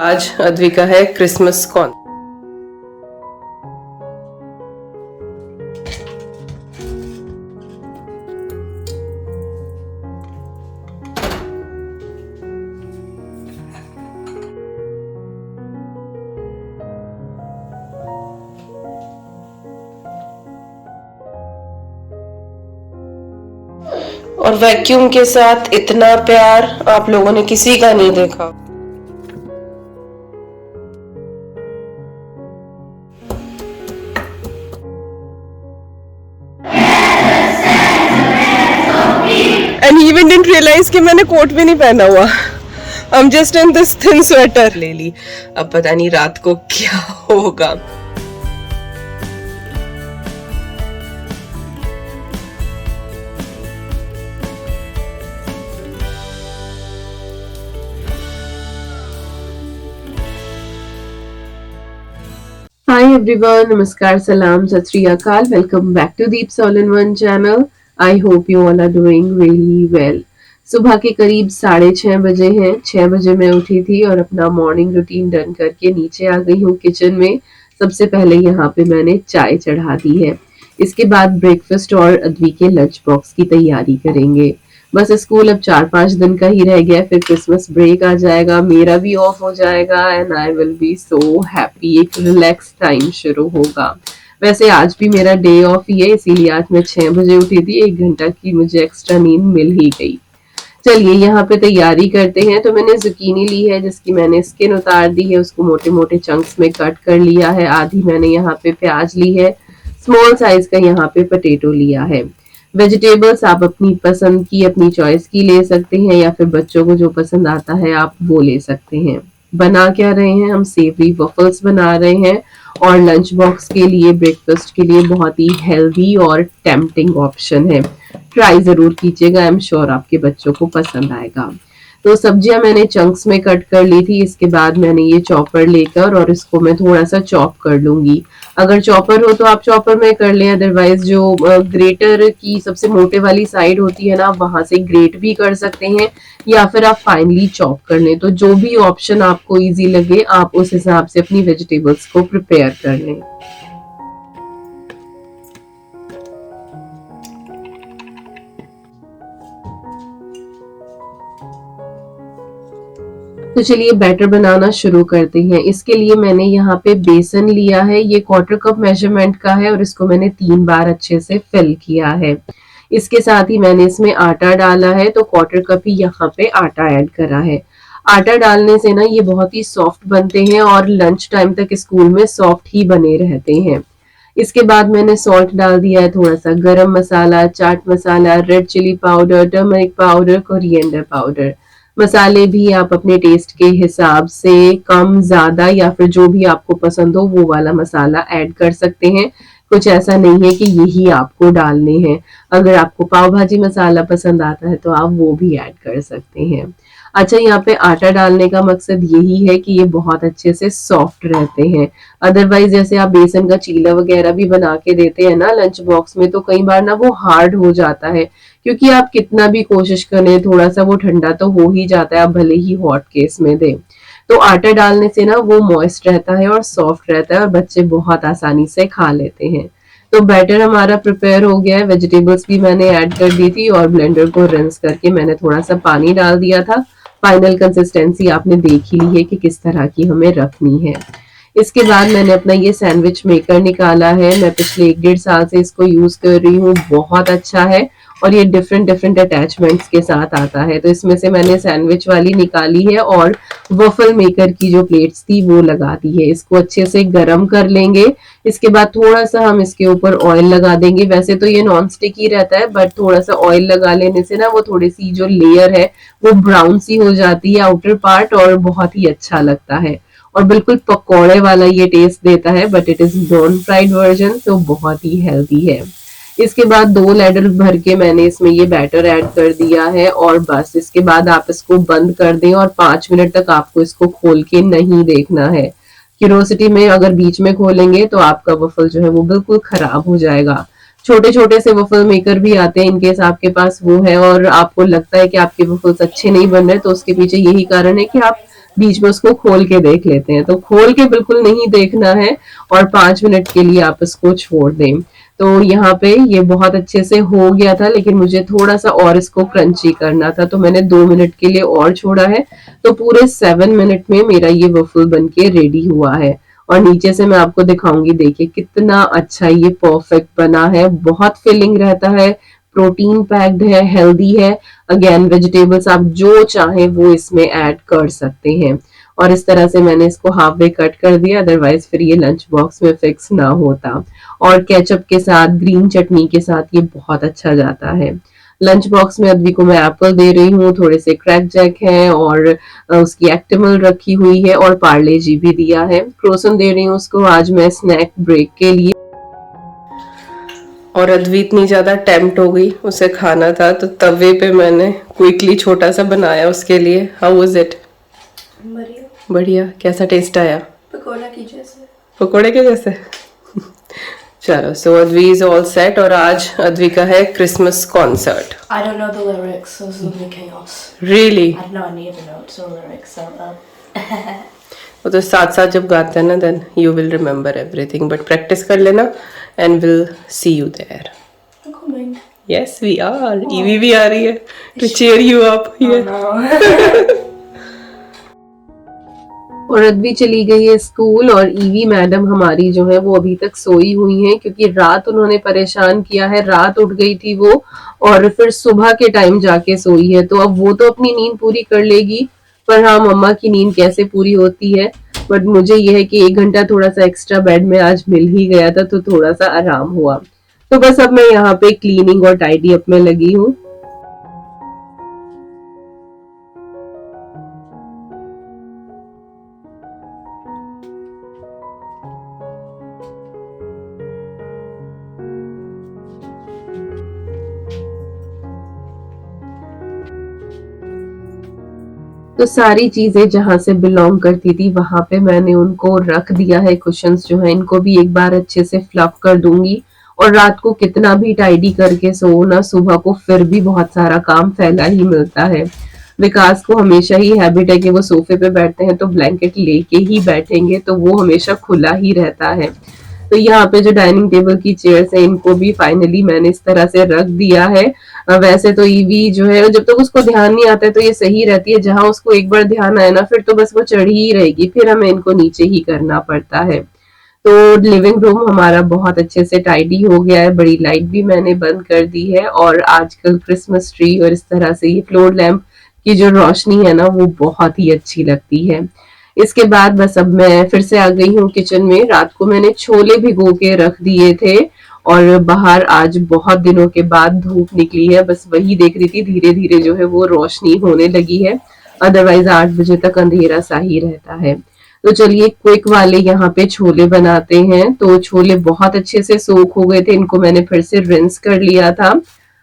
आज अद्विका है Christmas corn. और वैक्यूम के साथ इतना प्यार आप लोगों ने किसी का नहीं देखा। And he even didn't realize कि मैंने कोट भी नहीं पहना हुआ। I'm just in this thin sweater ले ली। अब पता नहीं रात को क्या होगा। Hi everyone, नमस्कार, सलाम, सत श्री अकाल। Welcome back to Deep's All-in-One channel. I hope you all are doing really well. सुबह के करीब 6:30 बजे हैं। 6 बजे मैं उठी थी और अपना मॉर्निंग रूटीन डन करके नीचे आ गई हूँ किचन में। सबसे पहले यहाँ पे मैंने चाय चढ़ा दी है। इसके बाद ब्रेकफास्ट और अद्वी के लंच बॉक्स की तैयारी करेंगे। बस स्कूल अब 4-5 दिन का ही रह गया, फिर क्रिसमस ब्रेक आ जाएगा, मेरा भी ऑफ हो जाएगा and I will be so happy. एक रिलैक्स टाइम शुरू होगा। वैसे आज भी मेरा डे ऑफ ही है, इसीलिए आज मैं 6 बजे उठी थी। 1 घंटा की मुझे एक्स्ट्रा नींद मिल ही गई। चलिए यहाँ पे तैयारी करते हैं। तो मैंने जुकीनी ली है जिसकी मैंने स्किन उतार दी है, उसको मोटे मोटे चंक्स में कट कर लिया है। आधी मैंने यहाँ पे प्याज ली है, स्मॉल साइज का यहाँ पे पोटैटो लिया है। वेजिटेबल्स आप अपनी पसंद की, अपनी चॉइस की ले सकते हैं या फिर बच्चों को जो पसंद आता है आप वो ले सकते हैं। बना क्या रहे हैं, हम सेवरी वफल्स बना रहे हैं और लंच बॉक्स के लिए, ब्रेकफास्ट के लिए बहुत ही हेल्दी और टेम्पटिंग ऑप्शन है। ट्राई जरूर कीजिएगा, आई एम श्योर आपके बच्चों को पसंद आएगा। तो सब्जियां मैंने चंक्स में कट कर ली थी। इसके बाद मैंने ये चॉपर लेकर और इसको मैं थोड़ा सा चॉप कर लूंगी। अगर चॉपर हो तो आप चॉपर में कर लें, अदरवाइज जो ग्रेटर की सबसे मोटे वाली साइड होती है ना, आप वहां से ग्रेट भी कर सकते हैं या फिर आप फाइनली चॉप कर लें। तो जो भी ऑप्शन आपको इजी लगे आप उस हिसाब से अपनी वेजिटेबल्स को प्रिपेयर कर लें। तो चलिए बैटर बनाना शुरू करते हैं। इसके लिए मैंने यहाँ पे बेसन लिया है, ये 1/4 कप मेजरमेंट का है और इसको मैंने 3 बार अच्छे से फिल किया है। इसके साथ ही मैंने इसमें आटा डाला है, तो 1/4 कप ही यहाँ पे आटा ऐड करा है। आटा डालने से ना ये बहुत ही सॉफ्ट बनते हैं और लंच टाइम तक स्कूल में सॉफ्ट ही बने रहते हैं। इसके बाद मैंने सॉल्ट डाल दिया है, थोड़ा सा garam masala, chaat masala, red chilli powder, turmeric powder, coriander powder. मसाले भी आप अपने टेस्ट के हिसाब से कम ज्यादा या फिर जो भी आपको पसंद हो वो वाला मसाला ऐड कर सकते हैं। कुछ ऐसा नहीं है कि यही आपको डालने हैं। अगर आपको पाव भाजी मसाला पसंद आता है तो आप वो भी ऐड कर सकते हैं। अच्छा, यहाँ पे आटा डालने का मकसद यही है कि ये बहुत अच्छे से सॉफ्ट रहते हैं। अदरवाइज जैसे आप बेसन का चीला वगैरह भी बना के देते हैं ना लंच बॉक्स में, तो कई बार ना वो हार्ड हो जाता है, क्योंकि आप कितना भी कोशिश करें थोड़ा सा वो ठंडा तो हो ही जाता है, आप भले ही हॉट केस में दें। तो आटा डालने से ना वो मॉइस्ट रहता है और सॉफ्ट रहता है और बच्चे बहुत आसानी से खा लेते हैं। तो बैटर हमारा प्रिपेयर हो गया है। वेजिटेबल्स भी मैंने ऐड कर दी थी और ब्लेंडर को रिंस करके मैंने थोड़ा सा पानी डाल दिया था। फाइनल कंसिस्टेंसी आपने देख ही ली है कि किस तरह की हमें रखनी है। इसके बाद मैंने अपना ये सैंडविच मेकर निकाला है। मैं पिछले 1-1.5 साल से इसको यूज कर रही हूँ, बहुत अच्छा है और ये डिफरेंट अटैचमेंट्स के साथ आता है। तो इसमें से मैंने सैंडविच वाली निकाली है और वफल मेकर की जो प्लेट्स थी वो लगा दी है। इसको अच्छे से गर्म कर लेंगे। इसके बाद थोड़ा सा हम इसके ऊपर ऑयल लगा देंगे। वैसे तो ये नॉन स्टिक ही रहता है, बट थोड़ा सा ऑयल लगा लेने से ना वो थोड़ी सी जो लेयर है वो ब्राउन सी हो जाती है आउटर पार्ट और बहुत ही अच्छा लगता है और बिल्कुल पकौड़े वाला ये टेस्ट देता है, but it is non fried version, तो बहुत ही हेल्दी है। इसके बाद 2 लैडर भर के मैंने इसमें ये बैटर ऐड कर दिया है और बस इसके बाद आप इसको बंद कर दें और 5 मिनट तक आपको इसको खोल के नहीं देखना है। क्यूरोसिटी में अगर बीच में खोलेंगे तो आपका वफल जो है वो बिल्कुल खराब हो जाएगा। छोटे छोटे से वफल मेकर भी आते हैं, इनकेस आपके पास वो है और आपको लगता है कि आपके वफल्स अच्छे नहीं बन रहे, तो उसके पीछे यही कारण है कि आप बीच में उसको खोल के देख लेते हैं। तो खोल के बिल्कुल नहीं देखना है और 5 मिनट के लिए आप इसको छोड़ दें। तो यहाँ पे ये बहुत अच्छे से हो गया था, लेकिन मुझे थोड़ा सा और इसको क्रंची करना था, तो मैंने 2 मिनट के लिए और छोड़ा है। तो पूरे 7 मिनट में मेरा ये वफल बन के रेडी हुआ है। और नीचे से मैं आपको दिखाऊंगी, देखिए कितना अच्छा ये परफेक्ट बना है, बहुत फिलिंग रहता है, प्रोटीन पैक्ड है, हेल्दी है। अगेन वेजिटेबल्स आप जो चाहें वो इसमें ऐड कर सकते हैं। और इस तरह से मैंने इसको हाफ वे कट कर दिया, अदरवाइज फिर ये लंच बॉक्स में फिक्स ना होता। और केचप के साथ, ग्रीन चटनी के साथ ये बहुत अच्छा जाता है। लंच बॉक्स में अद्वी को मैं एप्पल दे रही हूँ, थोड़े से क्रैक जैक है और उसकी एक्टिमल रखी हुई है और पार्ले जी भी दिया है। क्रोसन दे रही हूँ उसको आज मैं स्नैक ब्रेक के लिए। और अद्वी इतनी ज्यादा टेम्प्ट हो गई, उसे खाना था तो तवे पे मैंने क्विकली छोटा सा बनाया उसके लिए। How was it? बढ़िया। बढ़िया। कैसा टेस्ट आया? पकोड़ा की जैसे। पकोड़े के जैसे। चलो, सो अद्वी इज ऑल सेट और आज अद्वी का है Christmas concert. I don't know the lyrics, so it's gonna be chaos. Really? I have no idea the notes or lyrics, so वो तो साथ साथ जब गाते हैं ना, then you will remember everything, but practice कर लेना and will see you there. I'm coming. Yes we are. Evie भी आ रही है to cheer you up. Oh no. और अद्वी चली गई है स्कूल और ईवी मैडम हमारी जो है वो अभी तक सोई हुई हैं, क्योंकि रात उन्होंने परेशान किया है। रात उठ गई थी वो और फिर सुबह के टाइम जाके सोई है, तो अब वो तो अपनी नींद पूरी कर लेगी, पर हाँ मम्मा की नींद कैसे पूरी होती है। बट मुझे यह है कि 1 घंटा थोड़ा सा एक्स्ट्रा बेड में आज मिल ही गया था, तो थोड़ा सा आराम हुआ। तो बस अब मैं यहाँ पे क्लीनिंग और टाइडी अप में लगी हूँ। तो सारी चीजें जहां से बिलोंग करती थी वहां पे मैंने उनको रख दिया है। कुशन्स जो है इनको भी एक बार अच्छे से फ्लफ कर दूंगी। और रात को कितना भी टाइडी करके सो ना, सुबह को फिर भी बहुत सारा काम फैला ही मिलता है। विकास को हमेशा ही हैबिट है कि वो सोफे पे बैठते हैं तो ब्लैंकेट लेके ही बैठेंगे, तो वो हमेशा खुला ही रहता है। तो यहाँ पे जो डाइनिंग टेबल की चेयर्स है इनको भी फाइनली मैंने इस तरह से रख दिया है। वैसे तो ईवी जो है जब तक उसको ध्यान नहीं आता है तो ये सही रहती है, जहां उसको एक बार ध्यान आए ना फिर तो बस वो चढ़ी ही रहेगी, फिर हमें इनको नीचे ही करना पड़ता है। तो लिविंग रूम हमारा बहुत अच्छे से टाइडी हो गया है, बड़ी लाइट भी मैंने बंद कर दी है और आजकल क्रिसमस ट्री और इस तरह से ये फ्लोर लैंप की जो रोशनी है ना वो बहुत ही अच्छी लगती है। इसके बाद बस अब मैं फिर से आ गई हूँ किचन में। रात को मैंने छोले भिगो के रख दिए थे और बाहर आज बहुत दिनों के बाद धूप निकली है, बस वही देख रही थी, धीरे धीरे जो है वो रोशनी होने लगी है, अदरवाइज 8 बजे तक अंधेरा सा ही रहता है। तो चलिए क्विक वाले यहाँ पे छोले बनाते हैं। तो छोले बहुत अच्छे से सोख हो गए थे, इनको मैंने फिर से रिंस कर लिया था।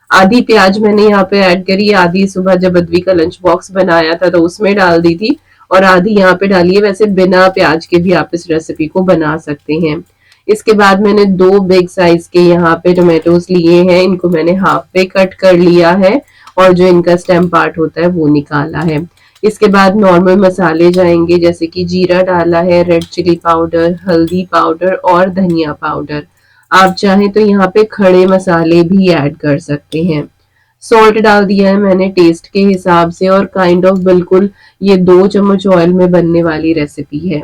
आधी प्याज मैंने यहाँ पे ऐड करी, आधी सुबह जब अद्वी का लंच बॉक्स बनाया था तो उसमें डाल दी थी और आधी यहाँ पे डाली है। वैसे बिना प्याज के भी आप इस रेसिपी को बना सकते हैं। इसके बाद मैंने 2 बिग साइज के यहाँ पे टोमेटोज लिए हैं, इनको मैंने हाफ पे कट कर लिया है और जो इनका स्टेम पार्ट होता है वो निकाला है। इसके बाद नॉर्मल मसाले जाएंगे, जैसे कि जीरा डाला है, रेड चिली पाउडर, हल्दी पाउडर और धनिया पाउडर। आप चाहें तो यहाँ पे खड़े मसाले भी ऐड कर सकते हैं। सॉल्ट डाल दिया है मैंने टेस्ट के हिसाब से और काइंड ऑफ बिल्कुल ये 2 चम्मच ऑयल में बनने वाली रेसिपी है।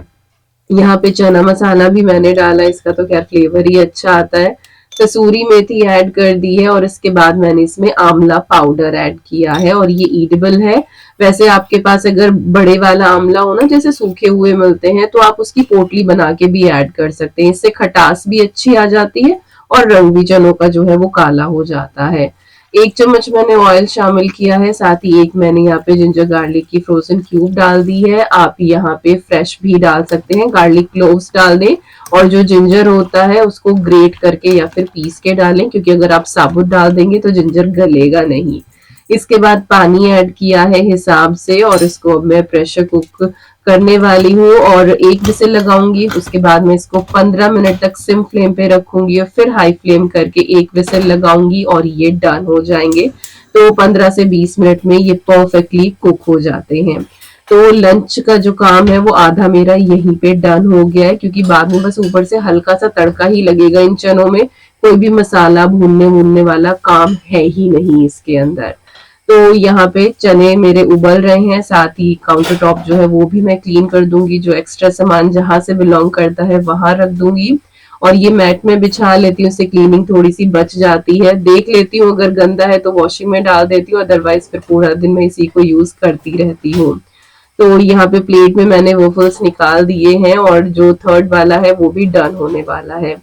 यहाँ पे चना मसाला भी मैंने डाला, इसका तो क्या फ्लेवर ही अच्छा आता है। कसूरी मेथी ऐड कर दी है और इसके बाद मैंने इसमें आंवला पाउडर ऐड किया है और ये ईडेबल है। वैसे आपके पास अगर बड़े वाला आंवला हो ना, जैसे सूखे हुए मिलते हैं, तो आप उसकी पोटली बना के भी ऐड कर सकते हैं, इससे खटास भी अच्छी आ जाती है और रंग भी चनों का जो है वो काला हो जाता है। 1 चम्मच मैंने ऑयल शामिल किया है, साथ ही एक मैंने यहाँ पे जिंजर गार्लिक की फ्रोजन क्यूब डाल दी है। आप यहाँ पे फ्रेश भी डाल सकते हैं, गार्लिक क्लोव्स डाल दें और जो जिंजर होता है उसको ग्रेट करके या फिर पीस के डालें, क्योंकि अगर आप साबुत डाल देंगे तो जिंजर गलेगा नहीं। इसके बाद पानी ऐड किया है हिसाब से और इसको अब मैं प्रेशर कुक करने वाली हूँ और 1 विसिल लगाऊंगी। उसके बाद मैं इसको 15 मिनट तक सिम फ्लेम पे रखूंगी और फिर हाई फ्लेम करके 1 विसिल लगाऊंगी और ये डन हो जाएंगे। तो 15 से 20 मिनट में ये परफेक्टली कुक हो जाते हैं। तो लंच का जो काम है वो आधा मेरा यहीं पे डन हो गया है, क्योंकि बाद में बस ऊपर से हल्का सा तड़का ही लगेगा इन चनों में, कोई भी मसाला भूनने वूनने वाला काम है ही नहीं इसके अंदर। तो यहाँ पे चने मेरे उबल रहे हैं, साथ ही काउंटर टॉप जो है वो भी मैं क्लीन कर दूंगी, जो एक्स्ट्रा सामान जहां से बिलोंग करता है वहां रख दूंगी। और ये मैट में बिछा लेती हूँ, उससे क्लीनिंग थोड़ी सी बच जाती है। देख लेती हूँ अगर गंदा है तो वॉशिंग में डाल देती हूँ, अदरवाइज फिर पूरा दिन मैं इसी को यूज करती रहती हूँ। तो यहाँ पे प्लेट में मैंने वोफल्स निकाल दिए हैं और जो थर्ड वाला है वो भी डन होने वाला है।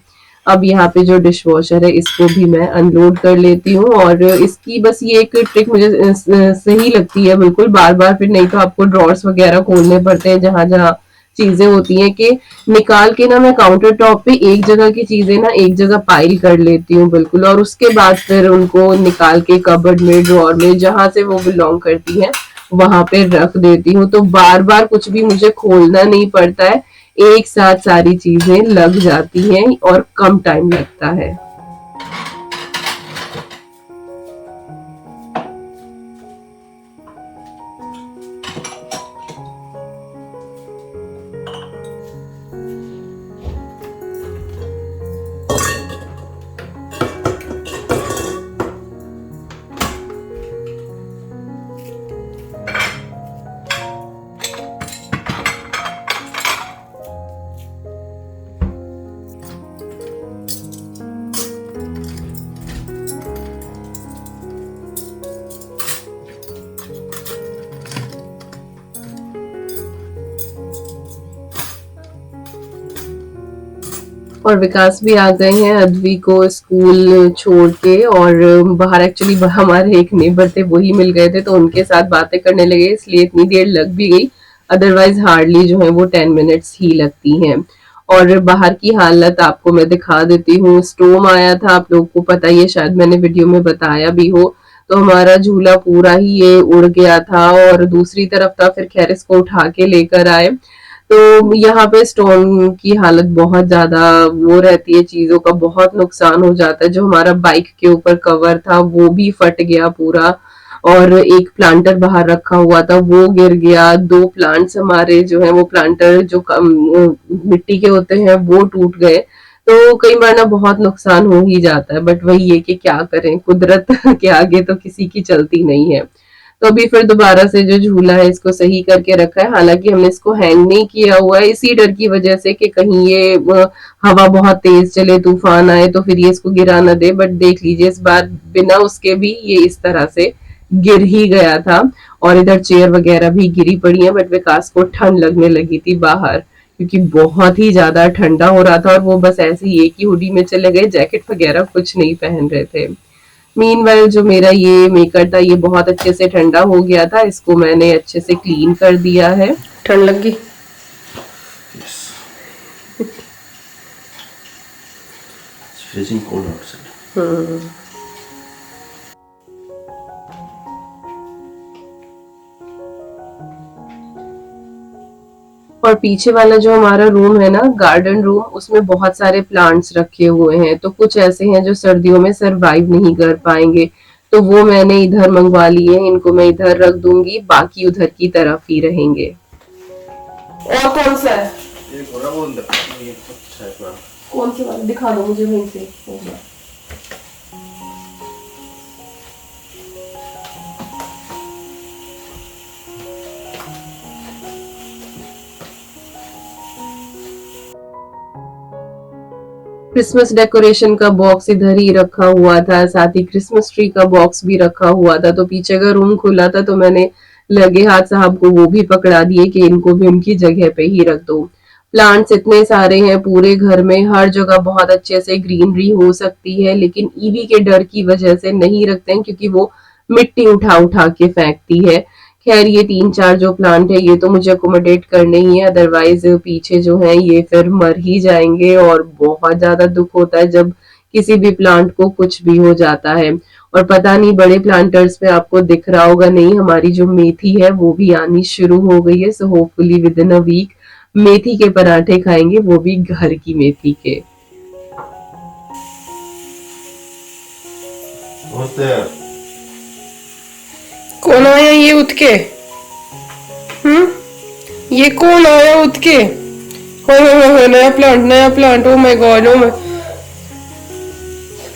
अब यहाँ पे जो डिश वॉशर है इसको भी मैं अनलोड कर लेती हूँ, और इसकी बस ये एक ट्रिक मुझे सही लगती है बिल्कुल, बार बार फिर नहीं तो आपको ड्रॉर्स वगैरह खोलने पड़ते हैं जहां जहां चीजें होती हैं, कि निकाल के ना मैं काउंटर टॉप पे एक जगह की चीजें ना एक जगह पाइल कर लेती हूँ बिल्कुल, और उसके बाद फिर उनको निकाल के कबर्ड में ड्रॉर में जहां से वो बिलोंग करती है वहां पे रख देती हूँ। तो बार बार कुछ भी मुझे खोलना नहीं पड़ता है, एक साथ सारी चीजें लग जाती हैं और कम टाइम लगता है। और विकास भी आ गए हैं अद्वी को स्कूल छोड़ के, और बाहर एक्चुअली हमारे एक नेबर थे वही मिल गए थे, तो उनके साथ बातें करने लगे, इसलिए इतनी देर लग भी गई। अदरवाइज हार्डली जो है वो 10 मिनट्स ही लगती हैं। और बाहर की हालत आपको मैं दिखा देती हूँ। स्टोम आया था, आप लोगों को पता ही है, शायद मैंने वीडियो में बताया भी हो। तो हमारा झूला पूरा ही ये उड़ गया था, और दूसरी तरफ था, फिर खैर इसको उठा के लेकर आए। तो यहाँ पे स्टोन की हालत बहुत ज्यादा वो रहती है, चीजों का बहुत नुकसान हो जाता है। जो हमारा बाइक के ऊपर कवर था वो भी फट गया पूरा, और एक प्लांटर बाहर रखा हुआ था वो गिर गया। दो प्लांट्स हमारे जो है वो प्लांटर जो मिट्टी के होते हैं वो टूट गए। तो कई बार ना बहुत नुकसान हो ही जाता है, बट वही है कि क्या करें, कुदरत के आगे तो किसी की चलती नहीं है। तो अभी फिर दोबारा से जो झूला है इसको सही करके रखा है, हालांकि हमने इसको हैंग नहीं किया हुआ है इसी डर की वजह से कि कहीं ये हवा बहुत तेज चले, तूफान आए तो फिर ये इसको गिरा ना दे। बट देख लीजिए इस बार बिना उसके भी ये इस तरह से गिर ही गया था, और इधर चेयर वगैरह भी गिरी पड़ी है। बट विकास को ठंड लगने लगी थी बाहर, क्योंकि बहुत ही ज्यादा ठंडा हो रहा था, और वो बस ऐसे ही एक ही हुडी में चले गए, जैकेट वगैरह कुछ नहीं पहन रहे थे। मीनवाइल जो मेरा ये मेकर था ये बहुत अच्छे से ठंडा हो गया था, इसको मैंने अच्छे से क्लीन कर दिया है। ठंड लग गई? Yes. It's freezing cold outside. और पीछे वाला जो हमारा रूम है ना, गार्डन रूम, उसमें बहुत सारे प्लांट्स रखे हुए हैं। तो कुछ ऐसे हैं जो सर्दियों में सरवाइव नहीं कर पाएंगे, तो वो मैंने इधर मंगवा लिए हैं, इनको मैं इधर रख दूंगी, बाकी उधर की तरफ ही रहेंगे। और कौन सा है? ये घोड़ा बोल दे, ये अच्छा है थोड़ा। कौन सा वाला दिखा दो मुझे वहीं से। क्रिसमस डेकोरेशन का बॉक्स इधर ही रखा हुआ था, साथ ही क्रिसमस ट्री का बॉक्स भी रखा हुआ था। तो पीछे का रूम खुला था तो मैंने लगे हाथ साहब को वो भी पकड़ा दिए कि इनको भी उनकी जगह पे ही रख दो। प्लांट्स इतने सारे हैं पूरे घर में, हर जगह बहुत अच्छे से ग्रीनरी हो सकती है, लेकिन ईवी के डर की वजह से नहीं रखते हैं, क्योंकि वो मिट्टी उठा उठा के फेंकती है। खैर ये 3-4 जो प्लांट है ये तो मुझे अकोमोडेट करने ही है, अदरवाइज पीछे जो है ये फिर मर ही जाएंगे, और बहुत ज्यादा दुख होता है जब किसी भी प्लांट को कुछ भी हो जाता है। और पता नहीं बड़े प्लांटर्स पे आपको दिख रहा होगा नहीं, हमारी जो मेथी है वो भी आनी शुरू हो गई है। So hopefully within a week मेथी के पराठे खाएंगे, वो भी घर की मेथी के। कौन आया ये उठ के? ये कौन आया उठ के? हो नया plant, oh my God, oh my.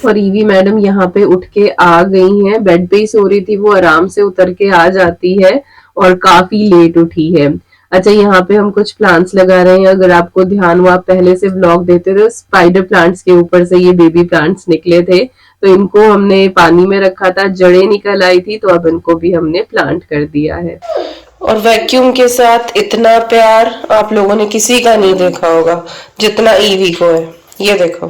और ईवी मैडम यहाँ पे उठ के आ गई हैं, बेड पे ही सो रही थी, वो आराम से उतर के आ जाती है और काफी लेट उठी है। अच्छा, यहाँ पे हम कुछ प्लांट्स लगा रहे हैं, अगर आपको ध्यान हो, आप पहले से व्लॉग देते थे, स्पाइडर प्लांट्स के ऊपर से ये बेबी प्लांट्स निकले थे, तो इनको हमने पानी में रखा था, जड़ें निकल आई थी, तो अब इनको भी हमने प्लांट कर दिया है। और वैक्यूम के साथ इतना प्यार आप लोगों ने किसी का नहीं देखा होगा जितना ईवी को है। ये देखो,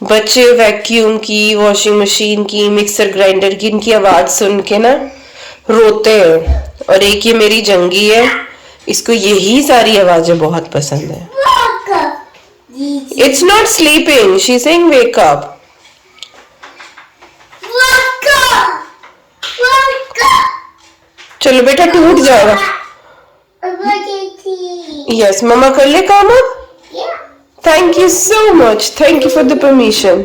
बच्चे वैक्यूम की, वॉशिंग मशीन की, मिक्सर ग्राइंडर की, इनकी आवाज सुन के ना रोते हैं। और एक ये मेरी जंगी है, इसको यही सारी आवाजें बहुत पसंद है। It's not sleeping, she is saying wake up. चलो बेटा, टूट जाएगा। यस, मम्मा कर ले काम अब। Thank you so much, thank you for the permission.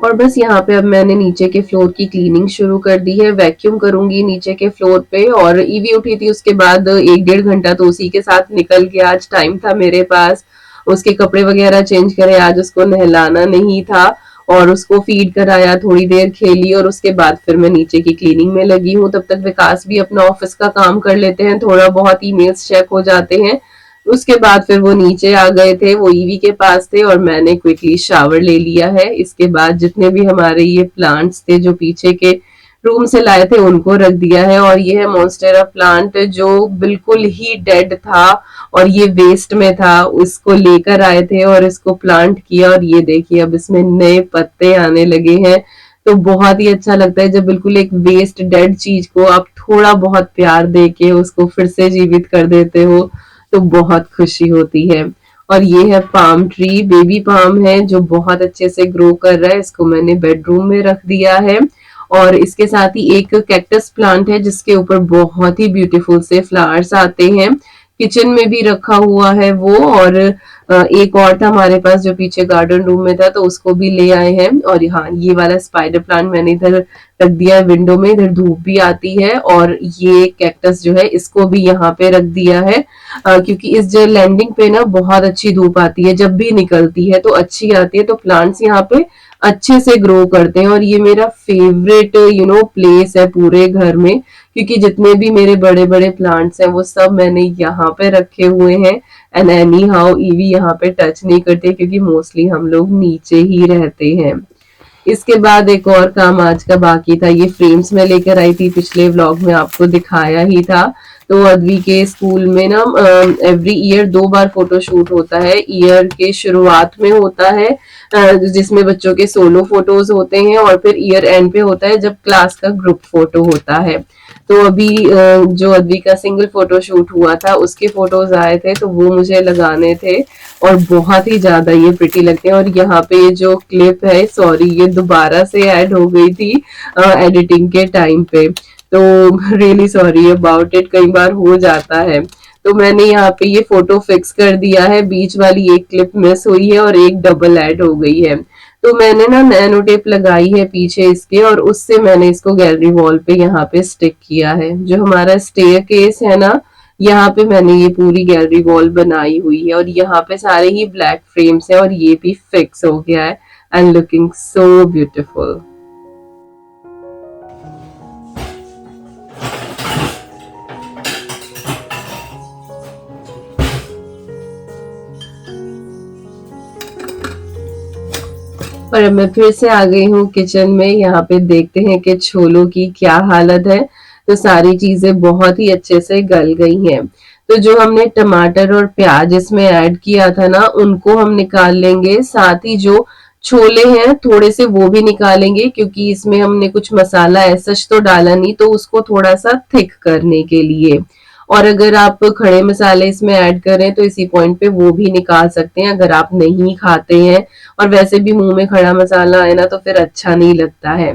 और बस यहाँ पे अब मैंने नीचे के फ्लोर की क्लीनिंग शुरू कर दी है, वैक्यूम करूंगी नीचे के फ्लोर पे। और ईवी उठी थी, उसके बाद 1-1.5 घंटा तो उसी के साथ निकल गया। आज टाइम था मेरे पास, उसके कपड़े वगैरह चेंज करे, आज उसको नहलाना नहीं था और उसको फीड कराया, थोड़ी देर खेली और उसके बाद फिर मैं नीचे की क्लीनिंग में लगी हूँ। तब तक विकास भी अपना ऑफिस का काम कर लेते हैं, थोड़ा बहुत ईमेल्स चेक हो जाते हैं। उसके बाद फिर वो नीचे आ गए थे, वो ईवी के पास थे और मैंने क्विकली शावर ले लिया है। इसके बाद जितने भी हमारे ये प्लांट्स थे जो पीछे के रूम से लाए थे उनको रख दिया है। और ये है मॉन्स्टेरा प्लांट जो बिल्कुल ही डेड था और ये वेस्ट में था, उसको लेकर आए थे और इसको प्लांट किया और ये देखिए अब इसमें नए पत्ते आने लगे हैं। तो बहुत ही अच्छा लगता है जब बिल्कुल एक वेस्ट डेड चीज को आप थोड़ा बहुत प्यार देके उसको फिर से जीवित कर देते हो, तो बहुत खुशी होती है। और ये है पाम ट्री, बेबी पाम है जो बहुत अच्छे से ग्रो कर रहा है, इसको मैंने बेडरूम में रख दिया है। और इसके साथ ही एक कैक्टस प्लांट है जिसके ऊपर बहुत ही ब्यूटीफुल से फ्लावर्स आते हैं, किचन में भी रखा हुआ है वो। और एक और था हमारे पास जो पीछे गार्डन रूम में था, तो उसको भी ले आए हैं। और हाँ, ये वाला स्पाइडर प्लांट मैंने इधर रख दिया है विंडो में, इधर धूप भी आती है। और ये कैक्टस जो है इसको भी यहाँ पे रख दिया है क्योंकि इस जो लैंडिंग पे ना बहुत अच्छी धूप आती है, जब भी निकलती है तो अच्छी आती है, तो प्लांट्स यहाँ पे अच्छे से ग्रो करते हैं। और ये मेरा फेवरेट प्लेस है पूरे घर में, क्योंकि जितने भी मेरे बड़े बड़े प्लांट्स हैं वो सब मैंने यहाँ पे रखे हुए हैं। एंड एनी हाउ ईवी यहाँ पे टच नहीं करते क्योंकि मोस्टली हम लोग नीचे ही रहते हैं। इसके बाद एक और काम आज का बाकी था, ये फ्रेम्स में लेकर आई थी, पिछले व्लॉग में आपको दिखाया ही था। तो अद्वी के स्कूल में ना एवरी ईयर 2 बार फोटोशूट होता है। ईयर के शुरुआत में होता है जिसमें बच्चों के सोलो फोटोज होते हैं, और फिर ईयर एंड पे होता है जब क्लास का ग्रुप फोटो होता है। तो अभी जो अद्वी का सिंगल फोटो शूट हुआ था उसके फोटोज आए थे, तो वो मुझे लगाने थे और बहुत ही ज्यादा ये प्रिटी लगते हैं। और यहाँ पे जो क्लिप है, सॉरी ये दोबारा से ऐड हो गई थी एडिटिंग के टाइम पे, तो रियली सॉरी अबाउट इट, कई बार हो जाता है। तो मैंने यहाँ पे ये फोटो फिक्स कर दिया है, बीच वाली एक क्लिप मिस हुई है और एक डबल ऐड हो गई है। तो मैंने ना नैनो टेप लगाई है पीछे इसके, और उससे मैंने इसको गैलरी वॉल पे यहाँ पे स्टिक किया है। जो हमारा स्टेयर केस है ना, यहाँ पे मैंने ये पूरी गैलरी वॉल बनाई हुई है, और यहाँ पे सारे ही ब्लैक फ्रेम्स है और ये भी फिक्स हो गया है एंड लुकिंग सो ब्यूटीफुल। और अब मैं फिर से आ गई हूँ किचन में। यहाँ पे देखते हैं कि छोलों की क्या हालत है। तो सारी चीजें बहुत ही अच्छे से गल गई हैं। तो जो हमने टमाटर और प्याज इसमें ऐड किया था ना, उनको हम निकाल लेंगे। साथ ही जो छोले हैं थोड़े से वो भी निकालेंगे, क्योंकि इसमें हमने कुछ मसाला ऐसा तो डाला नहीं, तो उसको थोड़ा सा थिक करने के लिए। और अगर आप खड़े मसाले इसमें ऐड करें तो इसी पॉइंट पे वो भी निकाल सकते हैं अगर आप नहीं खाते हैं। और वैसे भी मुंह में खड़ा मसाला आए ना तो फिर अच्छा नहीं लगता है।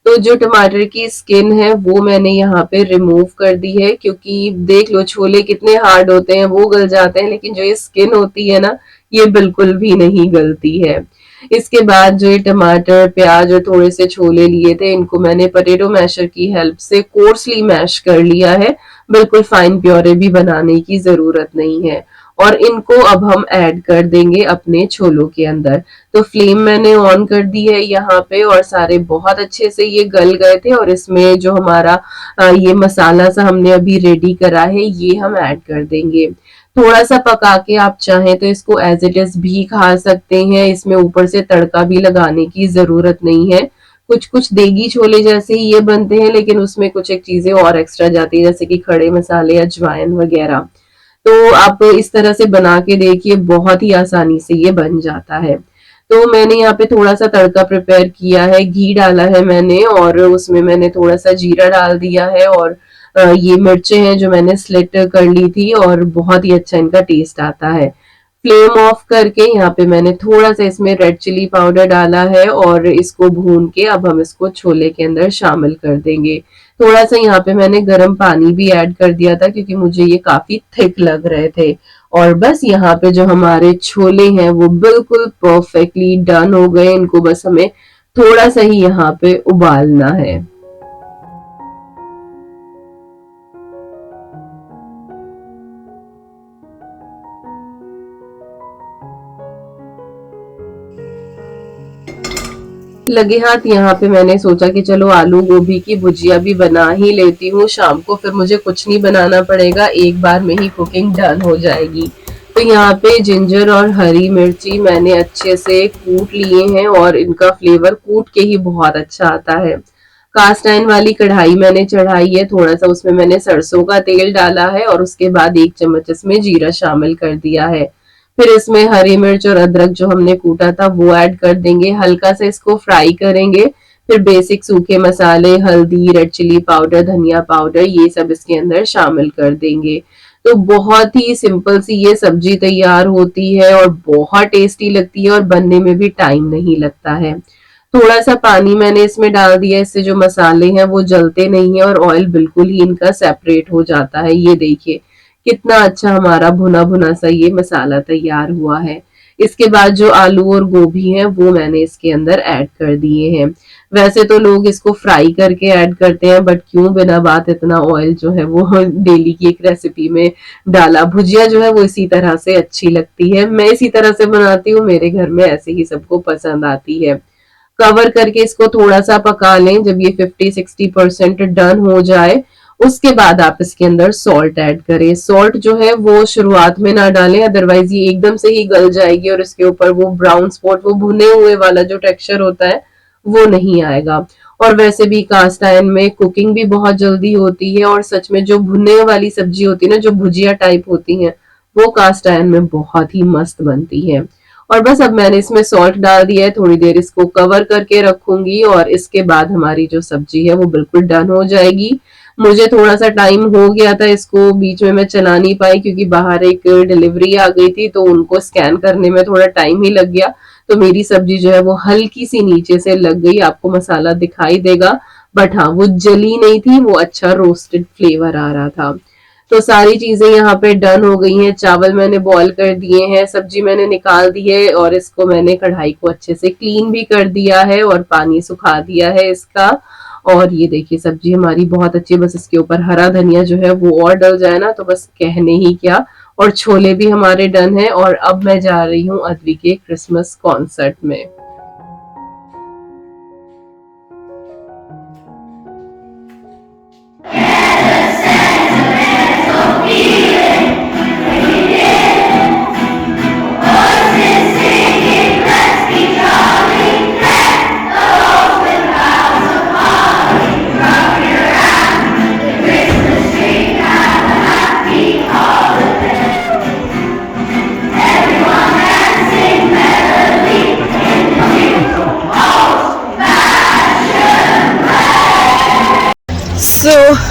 तो जो टमाटर की स्किन है वो मैंने यहाँ पे रिमूव कर दी है, क्योंकि देख लो छोले कितने हार्ड होते हैं, वो गल जाते हैं, लेकिन जो ये स्किन होती है ना, ये बिल्कुल भी नहीं गलती है। इसके बाद जो ये टमाटर, प्याज और थोड़े से छोले लिए थे, इनको मैंने पोटैटो मैशर की हेल्प से कोर्सली मैश कर लिया है। बिल्कुल फाइन प्योरे भी बनाने की जरूरत नहीं है। और इनको अब हम ऐड कर देंगे अपने छोलों के अंदर। तो फ्लेम मैंने ऑन कर दी है यहाँ पे, और सारे बहुत अच्छे से ये गल गए थे। और इसमें जो हमारा ये मसाला सा हमने अभी रेडी करा है ये हम ऐड कर देंगे। थोड़ा सा पका के आप चाहें तो इसको एज इट इज भी खा सकते हैं, इसमें ऊपर से तड़का भी लगाने की जरूरत नहीं है। कुछ कुछ देगी छोले जैसे ही ये बनते हैं, लेकिन उसमें कुछ एक चीजें और एक्स्ट्रा जाती है, जैसे कि खड़े मसाले, अजवाइन वगैरह। तो आप इस तरह से बना के देखिए, बहुत ही आसानी से ये बन जाता है। तो मैंने यहाँ पे थोड़ा सा तड़का प्रिपेयर किया है, घी डाला है मैंने, और उसमें मैंने थोड़ा सा जीरा डाल दिया है, और ये मिर्चें हैं जो मैंने स्लिट कर ली थी, और बहुत ही अच्छा इनका टेस्ट आता है। फ्लेम ऑफ करके यहाँ पे मैंने थोड़ा सा इसमें रेड चिली पाउडर डाला है, और इसको भून के अब हम इसको छोले के अंदर शामिल कर देंगे। थोड़ा सा यहाँ पे मैंने गर्म पानी भी ऐड कर दिया था, क्योंकि मुझे ये काफी थिक लग रहे थे। और बस यहाँ पे जो हमारे छोले हैं वो बिल्कुल परफेक्टली डन हो गए। इनको बस हमें थोड़ा सा ही यहाँ पे उबालना है। लगे हाथ यहाँ पे मैंने सोचा कि चलो आलू गोभी की भुजिया भी बना ही लेती हूँ शाम को, फिर मुझे कुछ नहीं बनाना पड़ेगा, एक बार में ही कुकिंग डन हो जाएगी। तो यहाँ पे जिंजर और हरी मिर्ची मैंने अच्छे से कूट लिए हैं, और इनका फ्लेवर कूट के ही बहुत अच्छा आता है। कास्ट आयरन वाली कढ़ाई मैंने चढ़ाई है, थोड़ा सा उसमें मैंने सरसों का तेल डाला है, और उसके बाद 1 चम्मच इसमें जीरा शामिल कर दिया है। फिर इसमें हरी मिर्च और अदरक जो हमने कूटा था वो ऐड कर देंगे, हल्का से इसको फ्राई करेंगे। फिर बेसिक सूखे मसाले, हल्दी, रेड चिली पाउडर, धनिया पाउडर, ये सब इसके अंदर शामिल कर देंगे। तो बहुत ही सिंपल सी ये सब्जी तैयार होती है, और बहुत टेस्टी लगती है, और बनने में भी टाइम नहीं लगता है। थोड़ा सा पानी मैंने इसमें डाल दिया, इससे जो मसाले हैं वो जलते नहीं है, और ऑयल बिल्कुल ही इनका सेपरेट हो जाता है। ये देखिए कितना अच्छा हमारा भुना भुना सा ये मसाला तैयार हुआ है। इसके बाद जो आलू और गोभी है वो मैंने इसके अंदर ऐड कर दिए हैं। वैसे तो लोग इसको फ्राई करके ऐड करते हैं, बट क्यों बिना बात इतना ऑयल जो है वो डेली की एक रेसिपी में डाला। भुजिया जो है वो इसी तरह से अच्छी लगती है, मैं इसी तरह से बनाती हूँ, मेरे घर में ऐसे ही सबको पसंद आती है। कवर करके इसको थोड़ा सा पका लें। जब ये 50-60% डन हो जाए उसके बाद आप इसके अंदर सॉल्ट ऐड करें। सॉल्ट जो है वो शुरुआत में ना डालें, अदरवाइज ये एकदम से ही गल जाएगी, और इसके ऊपर वो ब्राउन स्पॉट, वो भुने हुए वाला जो टेक्सचर होता है वो नहीं आएगा। और वैसे भी कास्ट आयरन में कुकिंग भी बहुत जल्दी होती है, और सच में जो भुने वाली सब्जी होती है ना, जो भुजिया टाइप होती है, वो कास्ट आयरन में बहुत ही मस्त बनती है। और बस अब मैंने इसमें सॉल्ट डाल दिया है, थोड़ी देर इसको कवर करके रखूंगी, और इसके बाद हमारी जो सब्जी है वो बिल्कुल डन हो जाएगी। मुझे थोड़ा सा टाइम हो गया था, इसको बीच में मैं चला नहीं पाई क्योंकि बाहर एक डिलीवरी आ गई थी, तो उनको स्कैन करने में थोड़ा टाइम ही लग गया। तो मेरी सब्जी जो है वो हल्की सी नीचे से लग गई, आपको मसाला दिखाई देगा, बट हाँ वो जली नहीं थी, वो अच्छा रोस्टेड फ्लेवर आ रहा था। तो सारी चीजें यहाँ पे डन हो गई हैं। चावल मैंने बॉईल कर दिए हैं, सब्जी मैंने निकाल दी है, और इसको मैंने कढ़ाई को अच्छे से क्लीन भी कर दिया है, और पानी सुखा दिया है इसका। और ये देखिए सब्जी हमारी बहुत अच्छी है, बस इसके ऊपर हरा धनिया जो है वो और डल जाए ना तो बस कहने ही क्या। और छोले भी हमारे डन है, और अब मैं जा रही हूँ अद्वी के क्रिसमस कॉन्सर्ट में।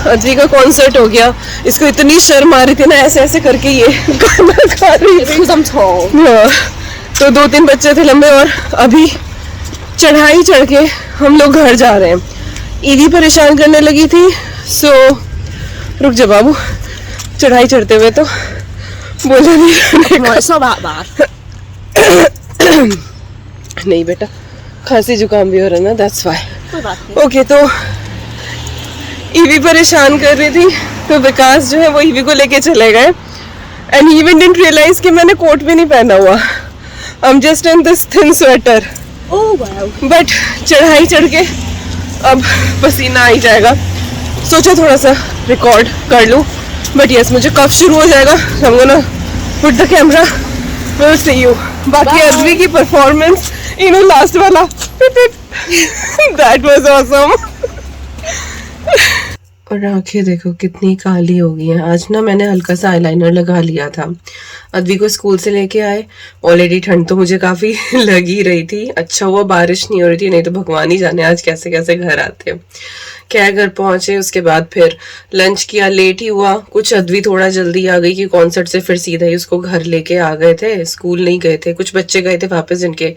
अद्वी का कॉन्सर्ट हो गया, इसको इतनी शर्म आ रही थी ना, ऐसे ऐसे करके ये गाना गा रही थी। तो 2-3 बच्चे थे लंबे, और अभी चढ़ाई चढ़ के हम लोग घर जा रहे हैं। ईदी परेशान करने लगी थी, सो रुक जा बाबू, चढ़ाई चढ़ते हुए तो बोला नहीं। नहीं बेटा, खांसी जुकाम भी हो रहा ना, दैट्स व्हाई। ओके, तो ईवी परेशान कर रही थी तो विकास जो है वो ईवी को लेके चले गए and he even didn't realize कि मैंने कोट भी नहीं पहना हुआ. I am just in this thin sweater. But चढ़ाई चढ़ के अब पसीना आ ही जाएगा. सोचा थोड़ा सा रिकॉर्ड कर लूँ, बट यस मुझे कफ शुरू हो जाएगा. I'm gonna put the camera. We'll see you. बाकी अद्वी की परफॉर्मेंस लास्ट वाला that was awesome. और आंखें देखो कितनी काली हो गई हैं. आज ना मैंने हल्का सा आईलाइनर लगा लिया था. अद्वी को स्कूल से लेके आए. ऑलरेडी ठंड तो मुझे काफ़ी लग ही रही थी. अच्छा हुआ बारिश नहीं हो रही थी, नहीं तो भगवान ही जाने आज कैसे कैसे घर आते. क्या घर पहुंचे, उसके बाद फिर लंच किया. लेट ही हुआ कुछ. अद्वी थोड़ा जल्दी आ गई कि कॉन्सर्ट से फिर सीधा ही उसको घर लेके आ गए थे. स्कूल नहीं गए थे. कुछ बच्चे गए थे वापस जिनके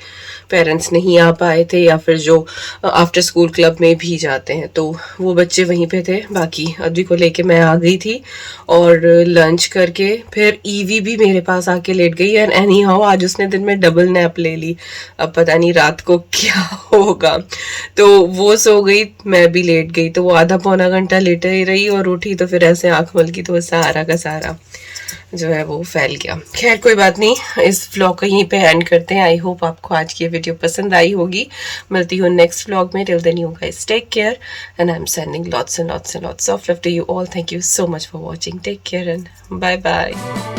पेरेंट्स नहीं आ पाए थे, या फिर जो आफ्टर स्कूल क्लब में भी जाते हैं, तो वो बच्चे वहीं पे थे. बाकी अद्वी को लेके मैं आ गई थी और लंच करके फिर ईवी भी मेरे पास आके लेट गई. एंड एनी हाउ आज उसने दिन में डबल नैप ले ली. अब पता नहीं रात को क्या होगा. तो वो सो गई, मैं भी लेट गई. तो वो आधा पौना घंटा लेटे ही रही और उठी तो फिर ऐसे आंख मलकी तो सारा का सारा जो है वो फैल गया. खैर कोई बात नहीं, इस व्लॉग को यहीं पे एंड करते हैं. आई होप आपको आज की वीडियो पसंद आई होगी. मिलती हूँ नेक्स्ट व्लॉग में. Till then you guys take care and I am sending lots and lots and lots of love to you all. Thank you so much for watching. Take care and bye bye.